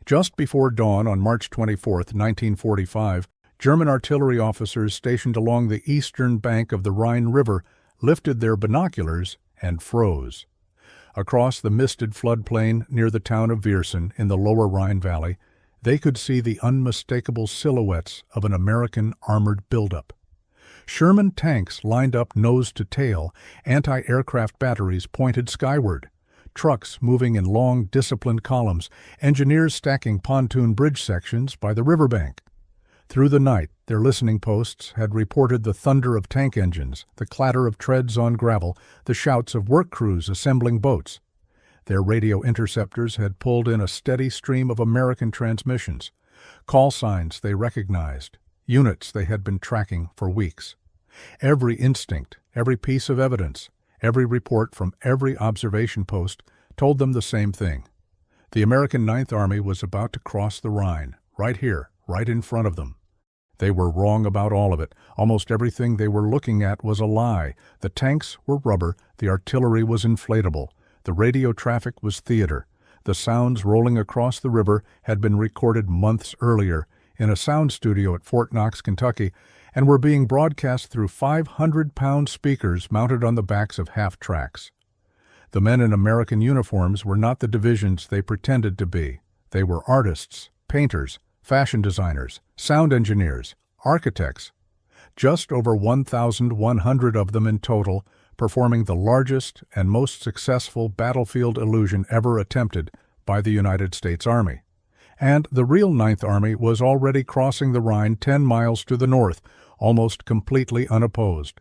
Just before dawn on March 24, 1945, German artillery officers stationed along the eastern bank of the Rhine River lifted their binoculars and froze. Across the misted floodplain near the town of Viersen in the lower Rhine Valley, they could see the unmistakable silhouettes of an American armored buildup. Sherman tanks lined up nose to tail, anti-aircraft batteries pointed skyward, trucks moving in long, disciplined columns, engineers stacking pontoon bridge sections by the riverbank. Through the night, their listening posts had reported the thunder of tank engines, the clatter of treads on gravel, the shouts of work crews assembling boats. Their radio interceptors had pulled in a steady stream of American transmissions, call signs they recognized, units they had been tracking for weeks. Every instinct, every piece of evidence, every report from every observation post told them the same thing. The American Ninth Army was about to cross the Rhine, right here, right in front of them. They were wrong about all of it. Almost everything they were looking at was a lie. The tanks were rubber, the artillery was inflatable, the radio traffic was theater. The sounds rolling across the river had been recorded months earlier in a sound studio at Fort Knox, Kentucky, and were being broadcast through 500-pound speakers mounted on the backs of half-tracks. The men in American uniforms were not the divisions they pretended to be. They were artists, painters, fashion designers, sound engineers, architects. Just over 1,100 of them in total, performing the largest and most successful battlefield illusion ever attempted by the United States Army. And the real Ninth Army was already crossing the Rhine 10 miles to the north, almost completely unopposed.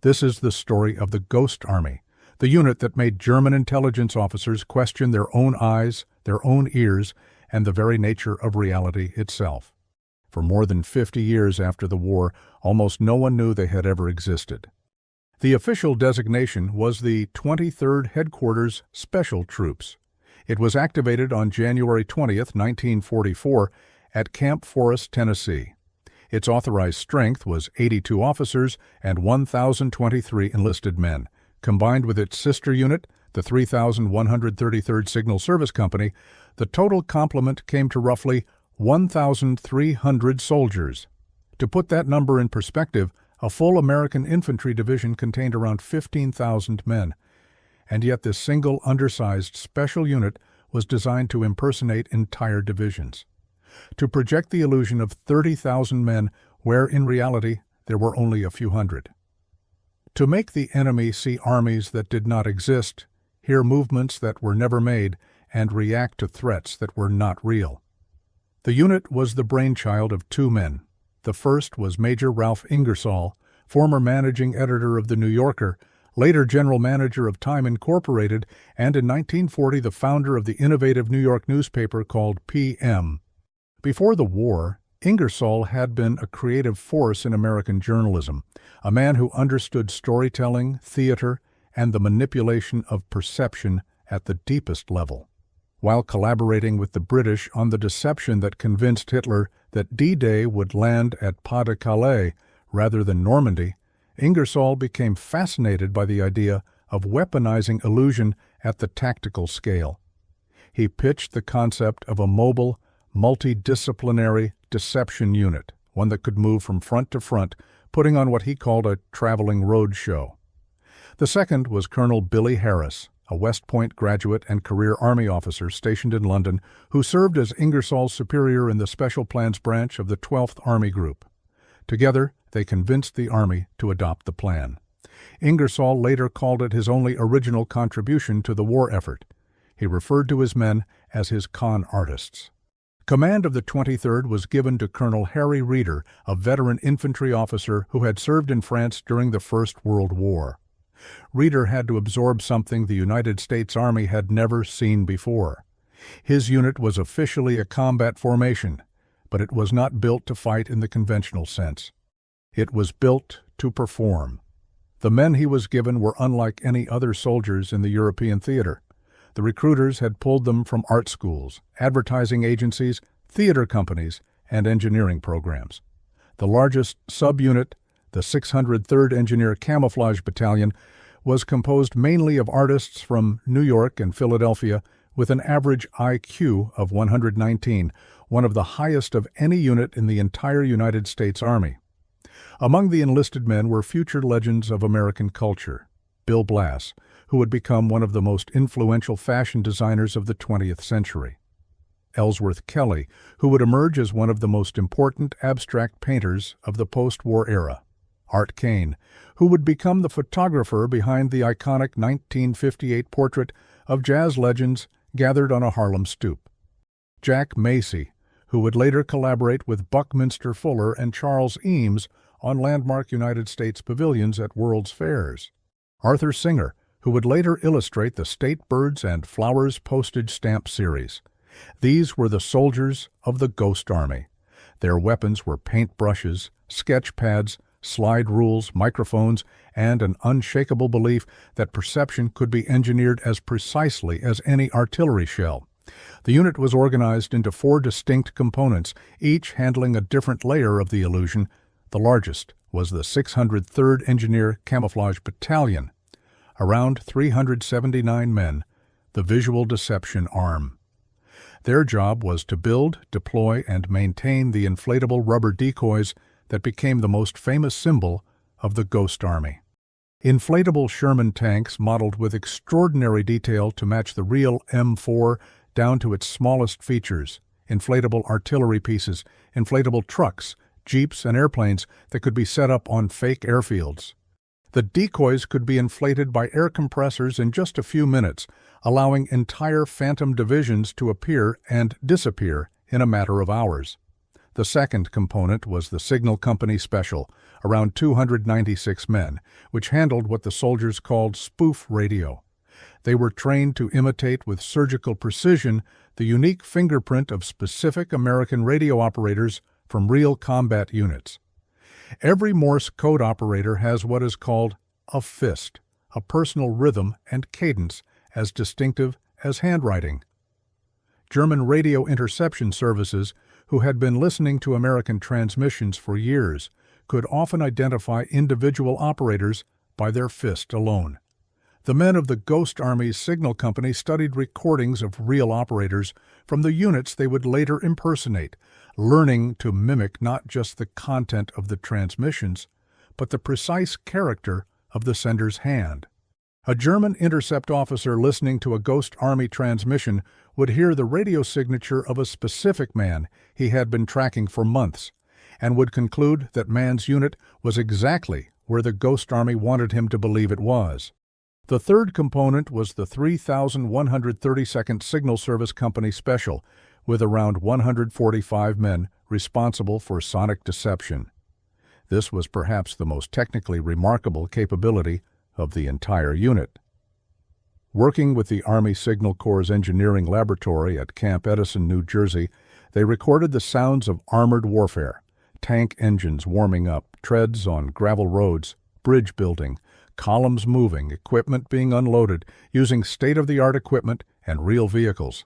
This is the story of the Ghost Army, the unit that made German intelligence officers question their own eyes, their own ears, and the very nature of reality itself. For more than 50 years after the war, almost no one knew they had ever existed. The official designation was the 23rd Headquarters Special Troops. It was activated on January 20, 1944, at Camp Forest, Tennessee. Its authorized strength was 82 officers and 1,023 enlisted men. Combined with its sister unit, the 3,133rd Signal Service Company, the total complement came to roughly 1,300 soldiers. To put that number in perspective, a full American infantry division contained around 15,000 men. And yet this single undersized special unit was designed to impersonate entire divisions, to project the illusion of 30,000 men where in reality there were only a few hundred. To make the enemy see armies that did not exist, hear movements that were never made, and react to threats that were not real. The unit was the brainchild of two men. The first was Major Ralph Ingersoll, former managing editor of The New Yorker, later general manager of Time Incorporated, and in 1940 the founder of the innovative New York newspaper called PM. Before the war, Ingersoll had been a creative force in American journalism, a man who understood storytelling, theater, and the manipulation of perception at the deepest level. While collaborating with the British on the deception that convinced Hitler that D-Day would land at Pas-de-Calais rather than Normandy, Ingersoll became fascinated by the idea of weaponizing illusion at the tactical scale. He pitched the concept of a mobile, multidisciplinary deception unit, one that could move from front to front, putting on what he called a traveling road show. The second was Colonel Billy Harris, a West Point graduate and career Army officer stationed in London, who served as Ingersoll's superior in the Special Plans branch of the 12th Army Group. Together, they convinced the Army to adopt the plan. Ingersoll later called it his only original contribution to the war effort. He referred to his men as his con artists. Command of the 23rd was given to Colonel Harry Reeder, a veteran infantry officer who had served in France during the First World War. Reeder had to absorb something the United States Army had never seen before. His unit was officially a combat formation, but it was not built to fight in the conventional sense. It was built to perform. The men he was given were unlike any other soldiers in the European theater. The recruiters had pulled them from art schools, advertising agencies, theater companies, and engineering programs. The largest subunit, the 603rd Engineer Camouflage Battalion, was composed mainly of artists from New York and Philadelphia, with an average IQ of 119, one of the highest of any unit in the entire United States Army. Among the enlisted men were future legends of American culture: Bill Blass, who would become one of the most influential fashion designers of the 20th century; Ellsworth Kelly, who would emerge as one of the most important abstract painters of the post-war era; Art Kane, who would become the photographer behind the iconic 1958 portrait of jazz legends gathered on a Harlem stoop; Jack Macy, who would later collaborate with Buckminster Fuller and Charles Eames on landmark United States pavilions at World's Fairs; Arthur Singer, who would later illustrate the State Birds and Flowers postage stamp series. These were the soldiers of the Ghost Army. Their weapons were paintbrushes, sketch pads, slide rules, microphones, and an unshakable belief that perception could be engineered as precisely as any artillery shell. The unit was organized into 4 distinct components, each handling a different layer of the illusion. The largest was the 603rd Engineer Camouflage Battalion, around 379 men, the visual deception arm. Their job was to build, deploy, and maintain the inflatable rubber decoys that became the most famous symbol of the Ghost Army. Inflatable Sherman tanks modeled with extraordinary detail to match the real M4 down to its smallest features, inflatable artillery pieces, inflatable trucks, jeeps, and airplanes that could be set up on fake airfields. The decoys could be inflated by air compressors in just a few minutes, allowing entire phantom divisions to appear and disappear in a matter of hours. The second component was the Signal Company Special, around 296 men, which handled what the soldiers called spoof radio. They were trained to imitate with surgical precision the unique fingerprint of specific American radio operators from real combat units. Every Morse code operator has what is called a fist, a personal rhythm and cadence as distinctive as handwriting. German radio interception services, who had been listening to American transmissions for years, could often identify individual operators by their fist alone. The men of the Ghost Army's Signal Company studied recordings of real operators from the units they would later impersonate, learning to mimic not just the content of the transmissions, but the precise character of the sender's hand. A German intercept officer listening to a Ghost Army transmission would hear the radio signature of a specific man he had been tracking for months, and would conclude that man's unit was exactly where the Ghost Army wanted him to believe it was. The third component was the 3,132nd Signal Service Company Special, with around 145 men responsible for sonic deception. This was perhaps the most technically remarkable capability of the entire unit. Working with the Army Signal Corps' engineering laboratory at Camp Edison, New Jersey, they recorded the sounds of armored warfare, tank engines warming up, treads on gravel roads, bridge building, columns moving, equipment being unloaded, using state-of-the-art equipment and real vehicles.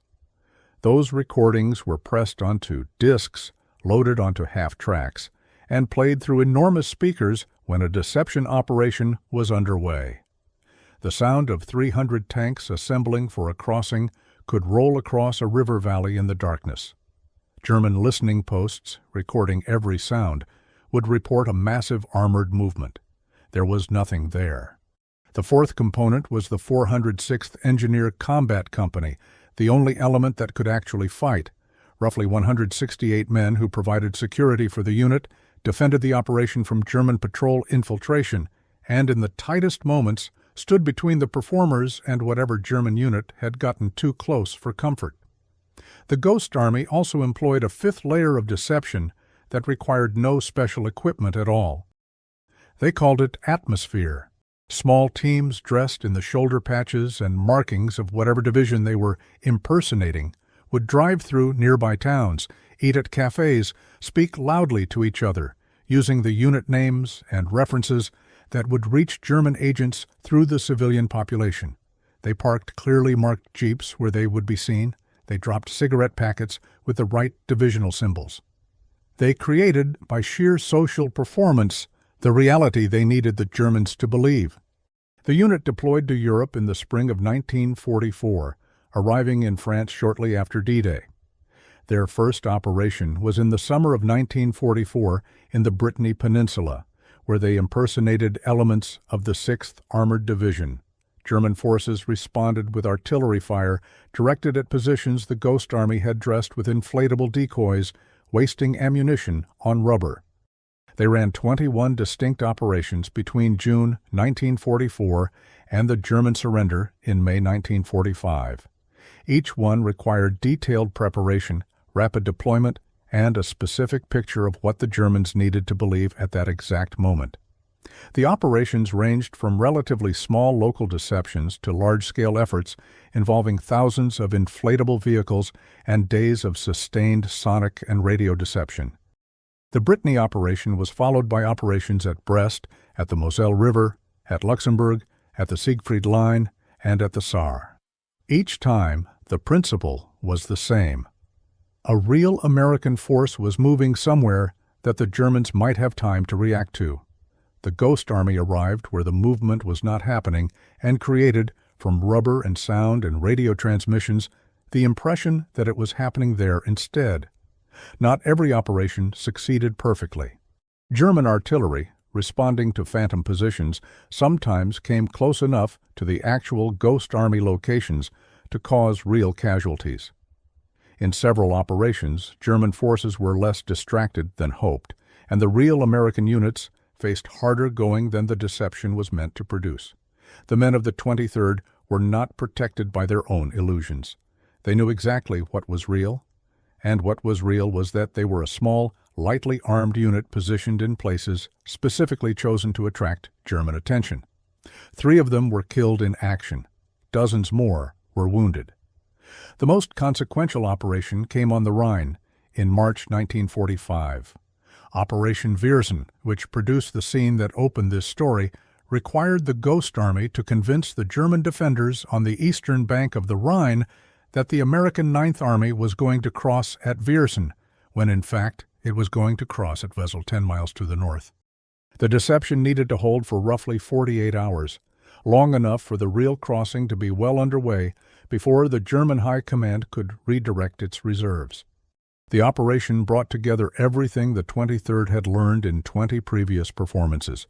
Those recordings were pressed onto discs, loaded onto half-tracks, and played through enormous speakers when a deception operation was underway. The sound of 300 tanks assembling for a crossing could roll across a river valley in the darkness. German listening posts, recording every sound, would report a massive armored movement. There was nothing there. The fourth component was the 406th Engineer Combat Company, the only element that could actually fight. Roughly 168 men who provided security for the unit, defended the operation from German patrol infiltration, and in the tightest moments stood between the performers and whatever German unit had gotten too close for comfort. The Ghost Army also employed a fifth layer of deception that required no special equipment at all. They called it atmosphere. Small teams dressed in the shoulder patches and markings of whatever division they were impersonating would drive through nearby towns, eat at cafes, speak loudly to each other, using the unit names and references that would reach German agents through the civilian population. They parked clearly marked jeeps where they would be seen. They dropped cigarette packets with the right divisional symbols. They created, by sheer social performance, the reality they needed the Germans to believe. The unit deployed to Europe in the spring of 1944, arriving in France shortly after D-Day. Their first operation was in the summer of 1944 in the Brittany Peninsula, where they impersonated elements of the 6th Armored Division. German forces responded with artillery fire directed at positions the Ghost Army had dressed with inflatable decoys, wasting ammunition on rubber. They ran 21 distinct operations between June 1944 and the German surrender in May 1945. Each one required detailed preparation, rapid deployment, and a specific picture of what the Germans needed to believe at that exact moment. The operations ranged from relatively small local deceptions to large-scale efforts involving thousands of inflatable vehicles and days of sustained sonic and radio deception. The Brittany operation was followed by operations at Brest, at the Moselle River, at Luxembourg, at the Siegfried Line, and at the Saar. Each time, the principle was the same. A real American force was moving somewhere that the Germans might have time to react to. The Ghost Army arrived where the movement was not happening and created, from rubber and sound and radio transmissions, the impression that it was happening there instead. Not every operation succeeded perfectly. German artillery, responding to phantom positions, sometimes came close enough to the actual Ghost Army locations to cause real casualties. In several operations, German forces were less distracted than hoped, and the real American units faced harder going than the deception was meant to produce. The men of the 23rd were not protected by their own illusions. They knew exactly what was real, and what was real was that they were a small, lightly armed unit positioned in places specifically chosen to attract German attention. 3 of them were killed in action. Dozens more were wounded. The most consequential operation came on the Rhine in March 1945. Operation Viersen, which produced the scene that opened this story, required the Ghost Army to convince the German defenders on the eastern bank of the Rhine that the American Ninth Army was going to cross at Viersen, when in fact it was going to cross at Wesel 10 miles to the north. The deception needed to hold for roughly 48 hours, long enough for the real crossing to be well underway before the German High Command could redirect its reserves. The operation brought together everything the 23rd had learned in 20 previous performances.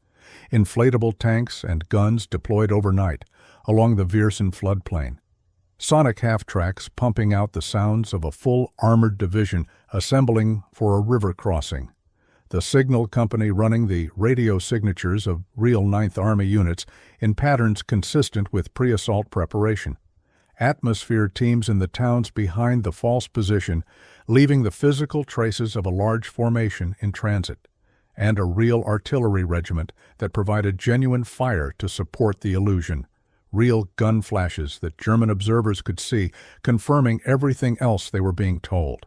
Inflatable tanks and guns deployed overnight along the Viersen floodplain. Sonic half-tracks pumping out the sounds of a full armored division assembling for a river crossing. The signal company running the radio signatures of real Ninth Army units in patterns consistent with pre-assault preparation. Atmosphere teams in the towns behind the false position, leaving the physical traces of a large formation in transit, and a real artillery regiment that provided genuine fire to support the illusion. Real gun flashes that German observers could see, confirming everything else they were being told.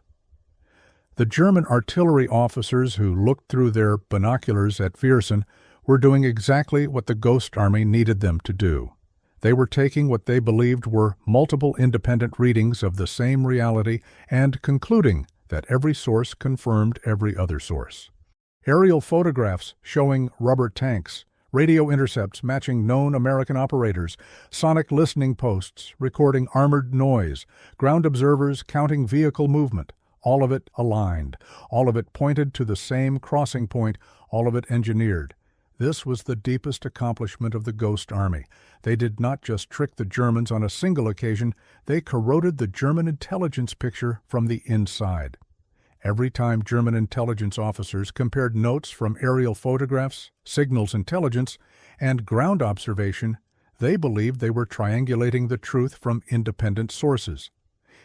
The German artillery officers who looked through their binoculars at Viersen were doing exactly what the Ghost Army needed them to do. They were taking what they believed were multiple independent readings of the same reality and concluding that every source confirmed every other source. Aerial photographs showing rubber tanks, radio intercepts matching known American operators, sonic listening posts recording armored noise, ground observers counting vehicle movement, all of it aligned, all of it pointed to the same crossing point, all of it engineered. This was the deepest accomplishment of the Ghost Army. They did not just trick the Germans on a single occasion, they corroded the German intelligence picture from the inside. Every time German intelligence officers compared notes from aerial photographs, signals intelligence, and ground observation, they believed they were triangulating the truth from independent sources.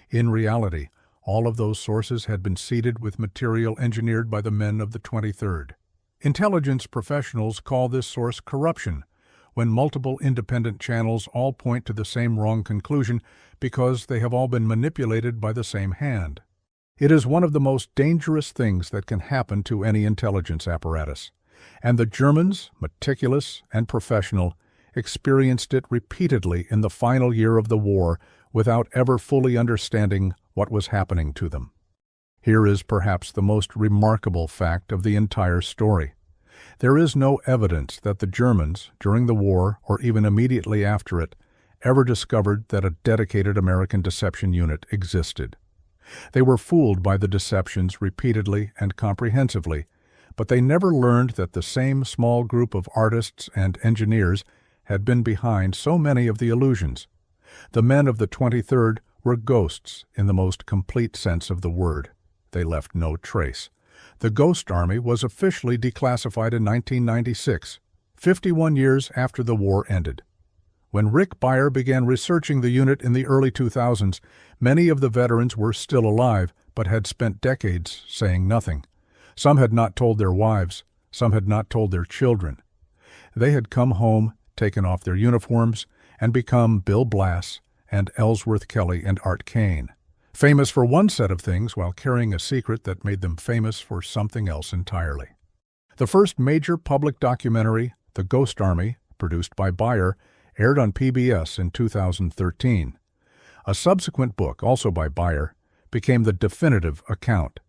In reality, all of those sources had been seeded with material engineered by the men of the 23rd. Intelligence professionals call this source corruption, when multiple independent channels all point to the same wrong conclusion because they have all been manipulated by the same hand. It is one of the most dangerous things that can happen to any intelligence apparatus, and the Germans, meticulous and professional, experienced it repeatedly in the final year of the war without ever fully understanding what was happening to them. Here is perhaps the most remarkable fact of the entire story. There is no evidence that the Germans, during the war or even immediately after it, ever discovered that a dedicated American deception unit existed. They were fooled by the deceptions repeatedly and comprehensively, but they never learned that the same small group of artists and engineers had been behind so many of the illusions. The men of the 23rd were ghosts in the most complete sense of the word. They left no trace. The Ghost Army was officially declassified in 1996, 51 years after the war ended. When Rick Beyer began researching the unit in the early 2000s, many of the veterans were still alive but had spent decades saying nothing. Some had not told their wives, some had not told their children. They had come home, taken off their uniforms, and become Bill Blass and Ellsworth Kelly and Art Kane, famous for one set of things while carrying a secret that made them famous for something else entirely. The first major public documentary, The Ghost Army, produced by Beyer, aired on PBS in 2013. A subsequent book, also by Beyer, became the definitive account.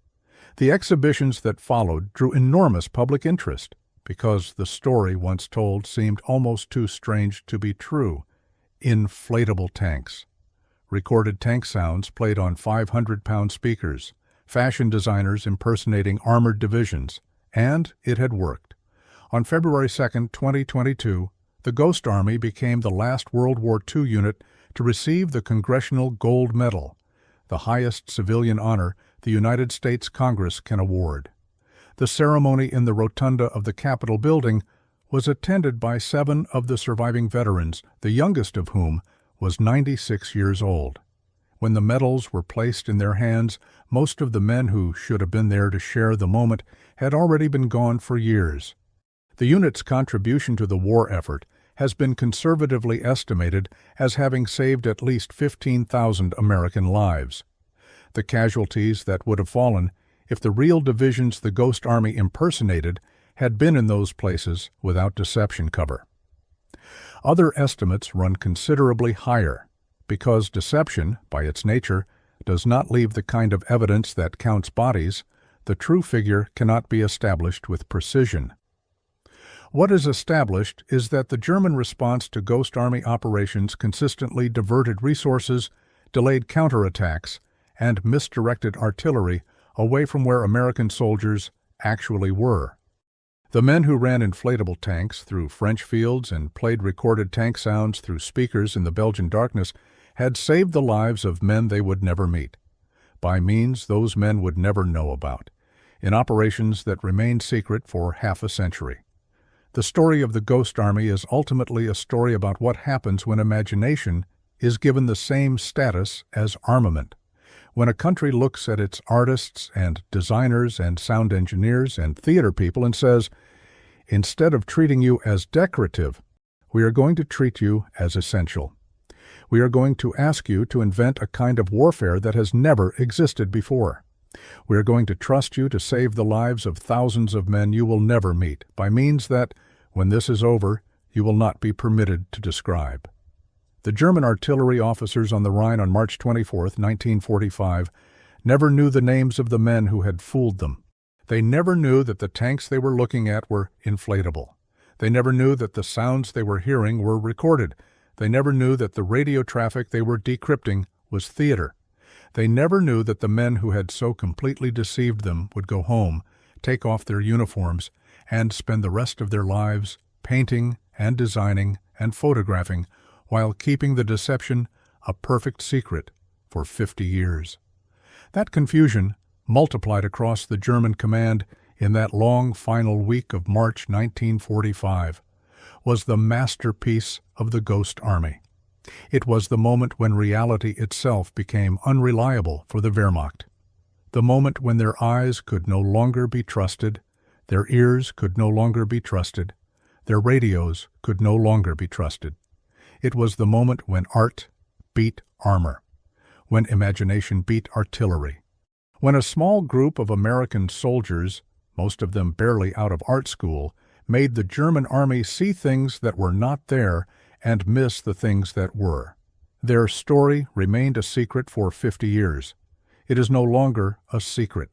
The exhibitions that followed drew enormous public interest because the story once told seemed almost too strange to be true. Inflatable tanks. Recorded tank sounds played on 500-pound speakers, fashion designers impersonating armored divisions, and it had worked. On February 2, 2022, the Ghost Army became the last World War II unit to receive the Congressional Gold Medal, the highest civilian honor the United States Congress can award. The ceremony in the rotunda of the Capitol building was attended by 7 of the surviving veterans, the youngest of whom was 96 years old. When the medals were placed in their hands, most of the men who should have been there to share the moment had already been gone for years. The unit's contribution to the war effort has been conservatively estimated as having saved at least 15,000 American lives. The casualties that would have fallen if the real divisions the Ghost Army impersonated had been in those places without deception cover. Other estimates run considerably higher, because deception, by its nature, does not leave the kind of evidence that counts bodies. The true figure cannot be established with precision. What is established is that the German response to Ghost Army operations consistently diverted resources, delayed counterattacks, and misdirected artillery away from where American soldiers actually were. The men who ran inflatable tanks through French fields and played recorded tank sounds through speakers in the Belgian darkness had saved the lives of men they would never meet, by means those men would never know about, in operations that remained secret for half a century. The story of the Ghost Army is ultimately a story about what happens when imagination is given the same status as armament. When a country looks at its artists and designers and sound engineers and theater people and says, instead of treating you as decorative, we are going to treat you as essential. We are going to ask you to invent a kind of warfare that has never existed before. We are going to trust you to save the lives of thousands of men you will never meet, by means that, when this is over, you will not be permitted to describe. The German artillery officers on the Rhine on March 24, 1945, never knew the names of the men who had fooled them. They never knew that the tanks they were looking at were inflatable. They never knew that the sounds they were hearing were recorded. They never knew that the radio traffic they were decrypting was theater. They never knew that the men who had so completely deceived them would go home, take off their uniforms, and spend the rest of their lives painting and designing and photographing while keeping the deception a perfect secret for 50 years. That confusion, multiplied across the German command in that long final week of March 1945, was the masterpiece of the Ghost Army. It was the moment when reality itself became unreliable for the Wehrmacht. The moment when their eyes could no longer be trusted, their ears could no longer be trusted, their radios could no longer be trusted. It was the moment when art beat armor, when imagination beat artillery, when a small group of American soldiers, most of them barely out of art school, made the German army see things that were not there and miss the things that were. Their story remained a secret for 50 years. It is no longer a secret,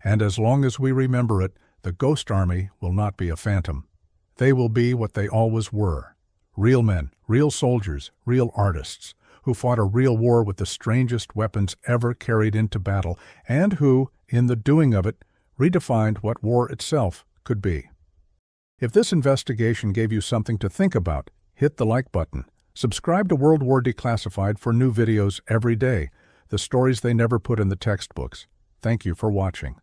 and as long as we remember it, the Ghost Army will not be a phantom. They will be what they always were, Real men, real soldiers, real artists, who fought a real war with the strangest weapons ever carried into battle, and who, in the doing of it, redefined what war itself could be. If this investigation gave you something to think about, hit the like button. Subscribe to World War Declassified for new videos every day, the stories they never put in the textbooks. Thank you for watching.